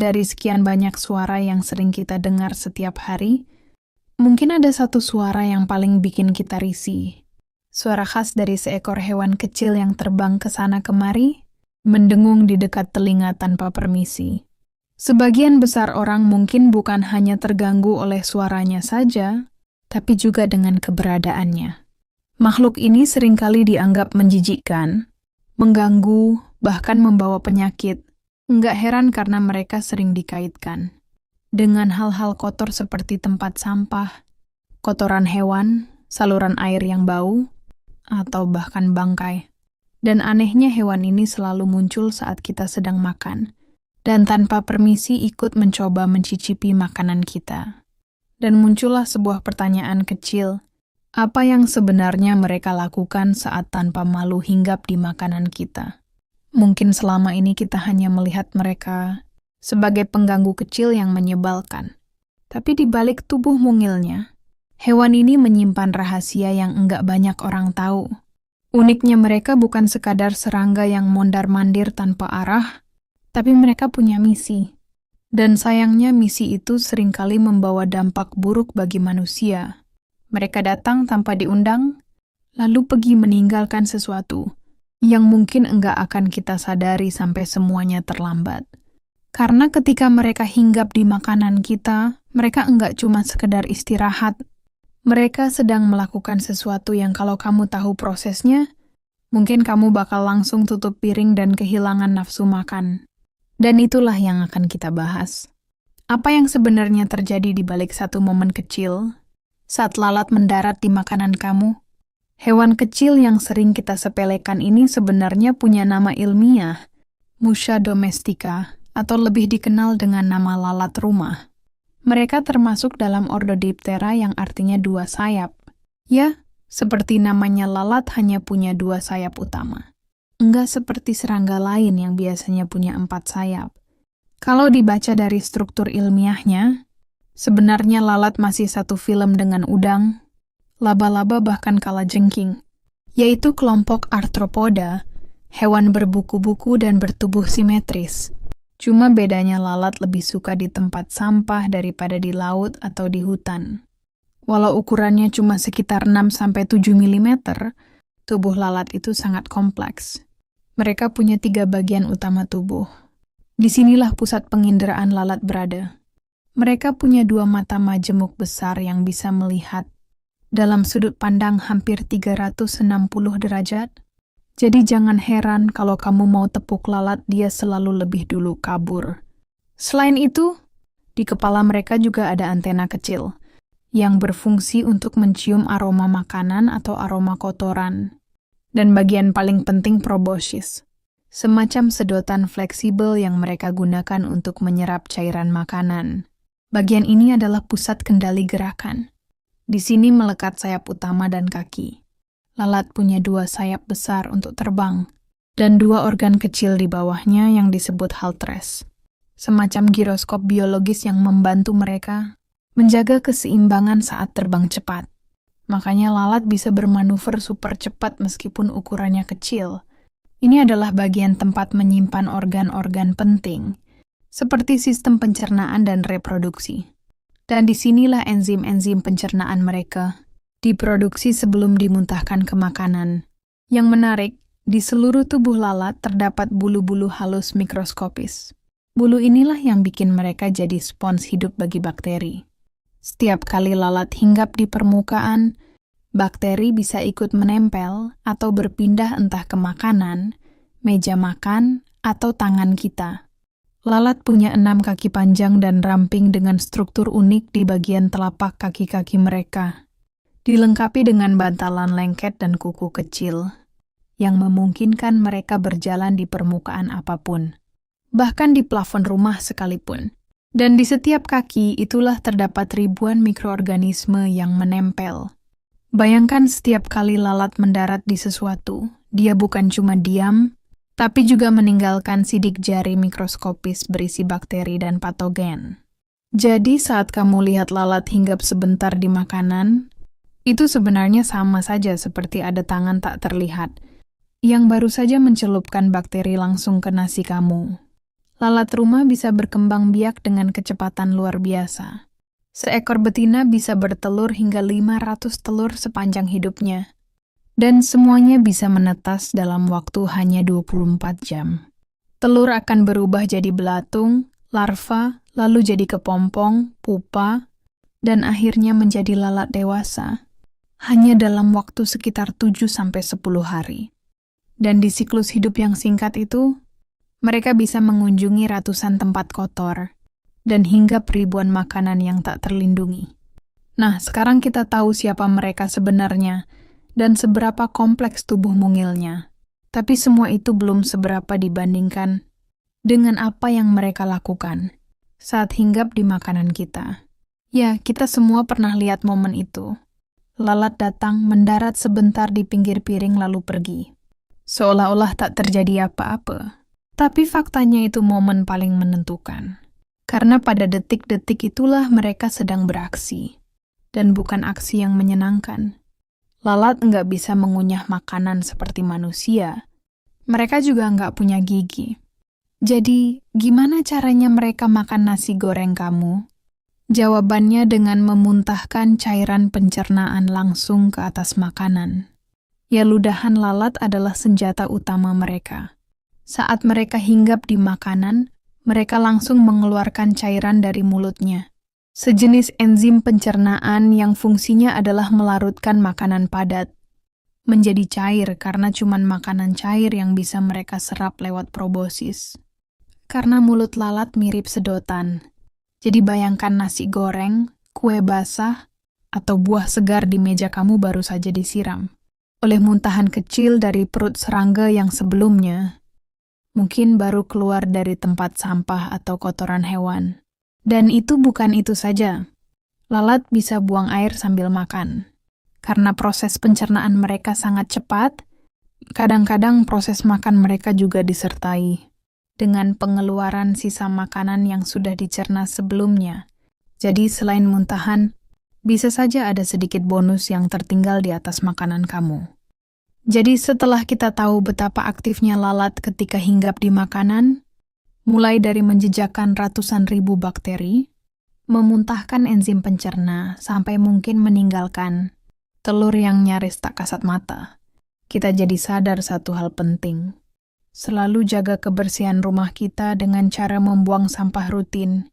dari sekian banyak suara yang sering kita dengar setiap hari, mungkin ada satu suara yang paling bikin kita risih. Suara khas dari seekor hewan kecil yang terbang ke sana kemari, mendengung di dekat telinga tanpa permisi. Sebagian besar orang mungkin bukan hanya terganggu oleh suaranya saja, tapi juga dengan keberadaannya. Makhluk ini seringkali dianggap menjijikkan, mengganggu, bahkan membawa penyakit. Nggak heran karena mereka sering dikaitkan dengan hal-hal kotor seperti tempat sampah, kotoran hewan, saluran air yang bau, atau bahkan bangkai. Dan anehnya hewan ini selalu muncul saat kita sedang makan, dan tanpa permisi ikut mencoba mencicipi makanan kita. Dan muncullah sebuah pertanyaan kecil, apa yang sebenarnya mereka lakukan saat tanpa malu hinggap di makanan kita? Mungkin selama ini kita hanya melihat mereka sebagai pengganggu kecil yang menyebalkan. Tapi di balik tubuh mungilnya, hewan ini menyimpan rahasia yang enggak banyak orang tahu. Uniknya mereka bukan sekadar serangga yang mondar-mandir tanpa arah, tapi mereka punya misi. Dan sayangnya misi itu seringkali membawa dampak buruk bagi manusia. Mereka datang tanpa diundang, lalu pergi meninggalkan sesuatu yang mungkin enggak akan kita sadari sampai semuanya terlambat. Karena ketika mereka hinggap di makanan kita, mereka enggak cuma sekedar istirahat. Mereka sedang melakukan sesuatu yang kalau kamu tahu prosesnya, mungkin kamu bakal langsung tutup piring dan kehilangan nafsu makan. Dan itulah yang akan kita bahas. Apa yang sebenarnya terjadi di balik satu momen kecil saat lalat mendarat di makanan kamu? Hewan kecil yang sering kita sepelekan ini sebenarnya punya nama ilmiah, Musha domestica, atau lebih dikenal dengan nama lalat rumah. Mereka termasuk dalam ordo Diptera yang artinya dua sayap. Ya, seperti namanya lalat hanya punya dua sayap utama. Enggak seperti serangga lain yang biasanya punya 4 sayap. Kalau dibaca dari struktur ilmiahnya, sebenarnya lalat masih satu film dengan udang, laba-laba bahkan kalajengking, yaitu kelompok Arthropoda, hewan berbuku-buku dan bertubuh simetris. Cuma bedanya lalat lebih suka di tempat sampah daripada di laut atau di hutan. Walau ukurannya cuma sekitar 6-7 mm, tubuh lalat itu sangat kompleks. Mereka punya 3 bagian utama tubuh. Disinilah pusat penginderaan lalat berada. Mereka punya 2 mata majemuk besar yang bisa melihat dalam sudut pandang hampir 360 derajat. Jadi jangan heran kalau kamu mau tepuk lalat, dia selalu lebih dulu kabur. Selain itu, di kepala mereka juga ada antena kecil yang berfungsi untuk mencium aroma makanan atau aroma kotoran. Dan bagian paling penting proboscis, semacam sedotan fleksibel yang mereka gunakan untuk menyerap cairan makanan. Bagian ini adalah pusat kendali gerakan. Di sini melekat sayap utama dan kaki. Lalat punya 2 sayap besar untuk terbang, dan 2 organ kecil di bawahnya yang disebut haltres. Semacam giroskop biologis yang membantu mereka menjaga keseimbangan saat terbang cepat. Makanya lalat bisa bermanuver super cepat meskipun ukurannya kecil. Ini adalah bagian tempat menyimpan organ-organ penting, seperti sistem pencernaan dan reproduksi. Dan disinilah enzim-enzim pencernaan mereka diproduksi sebelum dimuntahkan ke makanan. Yang menarik, di seluruh tubuh lalat terdapat bulu-bulu halus mikroskopis. Bulu inilah yang bikin mereka jadi spons hidup bagi bakteri. Setiap kali lalat hinggap di permukaan, bakteri bisa ikut menempel atau berpindah entah ke makanan, meja makan, atau tangan kita. Lalat punya 6 kaki panjang dan ramping dengan struktur unik di bagian telapak kaki-kaki mereka, dilengkapi dengan bantalan lengket dan kuku kecil, yang memungkinkan mereka berjalan di permukaan apapun, bahkan di plafon rumah sekalipun. Dan di setiap kaki itulah terdapat ribuan mikroorganisme yang menempel. Bayangkan setiap kali lalat mendarat di sesuatu, dia bukan cuma diam, tapi juga meninggalkan sidik jari mikroskopis berisi bakteri dan patogen. Jadi saat kamu lihat lalat hinggap sebentar di makanan, itu sebenarnya sama saja seperti ada tangan tak terlihat, yang baru saja mencelupkan bakteri langsung ke nasi kamu. Lalat rumah bisa berkembang biak dengan kecepatan luar biasa. Seekor betina bisa bertelur hingga 500 telur sepanjang hidupnya. Dan semuanya bisa menetas dalam waktu hanya 24 jam. Telur akan berubah jadi belatung, larva, lalu jadi kepompong, pupa, dan akhirnya menjadi lalat dewasa, hanya dalam waktu sekitar 7-10 hari. Dan di siklus hidup yang singkat itu, mereka bisa mengunjungi ratusan tempat kotor, dan hingga ribuan makanan yang tak terlindungi. Nah, sekarang kita tahu siapa mereka sebenarnya, dan seberapa kompleks tubuh mungilnya. Tapi semua itu belum seberapa dibandingkan dengan apa yang mereka lakukan saat hinggap di makanan kita. Ya, kita semua pernah lihat momen itu. Lalat datang, mendarat sebentar di pinggir piring lalu pergi. Seolah-olah tak terjadi apa-apa. Tapi faktanya itu momen paling menentukan. Karena pada detik-detik itulah mereka sedang beraksi. Dan bukan aksi yang menyenangkan. Lalat nggak bisa mengunyah makanan seperti manusia. Mereka juga nggak punya gigi. Jadi, gimana caranya mereka makan nasi goreng kamu? Jawabannya dengan memuntahkan cairan pencernaan langsung ke atas makanan. Ya, ludahan lalat adalah senjata utama mereka. Saat mereka hinggap di makanan, mereka langsung mengeluarkan cairan dari mulutnya. Sejenis enzim pencernaan yang fungsinya adalah melarutkan makanan padat. Menjadi cair karena cuman makanan cair yang bisa mereka serap lewat proboscis. Karena mulut lalat mirip sedotan. Jadi bayangkan nasi goreng, kue basah, atau buah segar di meja kamu baru saja disiram oleh muntahan kecil dari perut serangga yang sebelumnya mungkin baru keluar dari tempat sampah atau kotoran hewan. Dan itu bukan itu saja. Lalat bisa buang air sambil makan. Karena proses pencernaan mereka sangat cepat, kadang-kadang proses makan mereka juga disertai dengan pengeluaran sisa makanan yang sudah dicerna sebelumnya. Jadi selain muntahan, bisa saja ada sedikit bonus yang tertinggal di atas makanan kamu. Jadi setelah kita tahu betapa aktifnya lalat ketika hinggap di makanan, mulai dari menjejakkan ratusan ribu bakteri, memuntahkan enzim pencerna, sampai mungkin meninggalkan telur yang nyaris tak kasat mata, kita jadi sadar satu hal penting. Selalu jaga kebersihan rumah kita dengan cara membuang sampah rutin,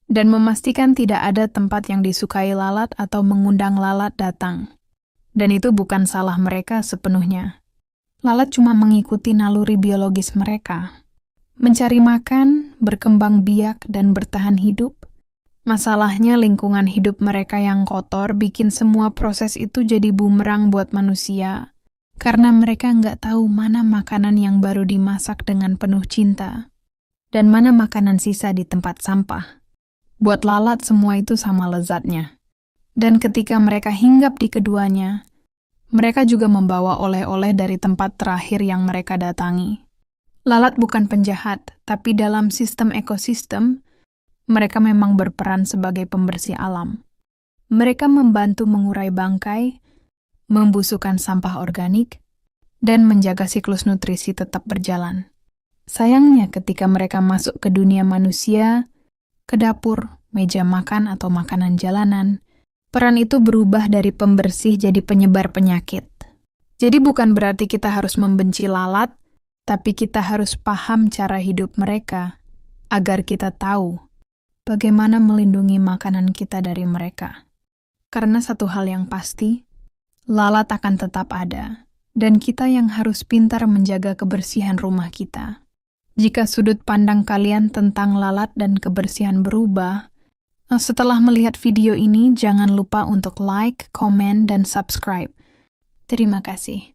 dan memastikan tidak ada tempat yang disukai lalat atau mengundang lalat datang. Dan itu bukan salah mereka sepenuhnya. Lalat cuma mengikuti naluri biologis mereka. Mencari makan, berkembang biak, dan bertahan hidup. Masalahnya lingkungan hidup mereka yang kotor bikin semua proses itu jadi bumerang buat manusia. Karena mereka nggak tahu mana makanan yang baru dimasak dengan penuh cinta, dan mana makanan sisa di tempat sampah. Buat lalat semua itu sama lezatnya. Dan ketika mereka hinggap di keduanya, mereka juga membawa oleh-oleh dari tempat terakhir yang mereka datangi. Lalat bukan penjahat, tapi dalam sistem ekosistem, mereka memang berperan sebagai pembersih alam. Mereka membantu mengurai bangkai, membusukkan sampah organik, dan menjaga siklus nutrisi tetap berjalan. Sayangnya ketika mereka masuk ke dunia manusia, ke dapur, meja makan atau makanan jalanan, peran itu berubah dari pembersih jadi penyebar penyakit. Jadi bukan berarti kita harus membenci lalat, tapi kita harus paham cara hidup mereka, agar kita tahu bagaimana melindungi makanan kita dari mereka. Karena satu hal yang pasti, lalat akan tetap ada, dan kita yang harus pintar menjaga kebersihan rumah kita. Jika sudut pandang kalian tentang lalat dan kebersihan berubah, setelah melihat video ini jangan lupa untuk like, komen, dan subscribe. Terima kasih.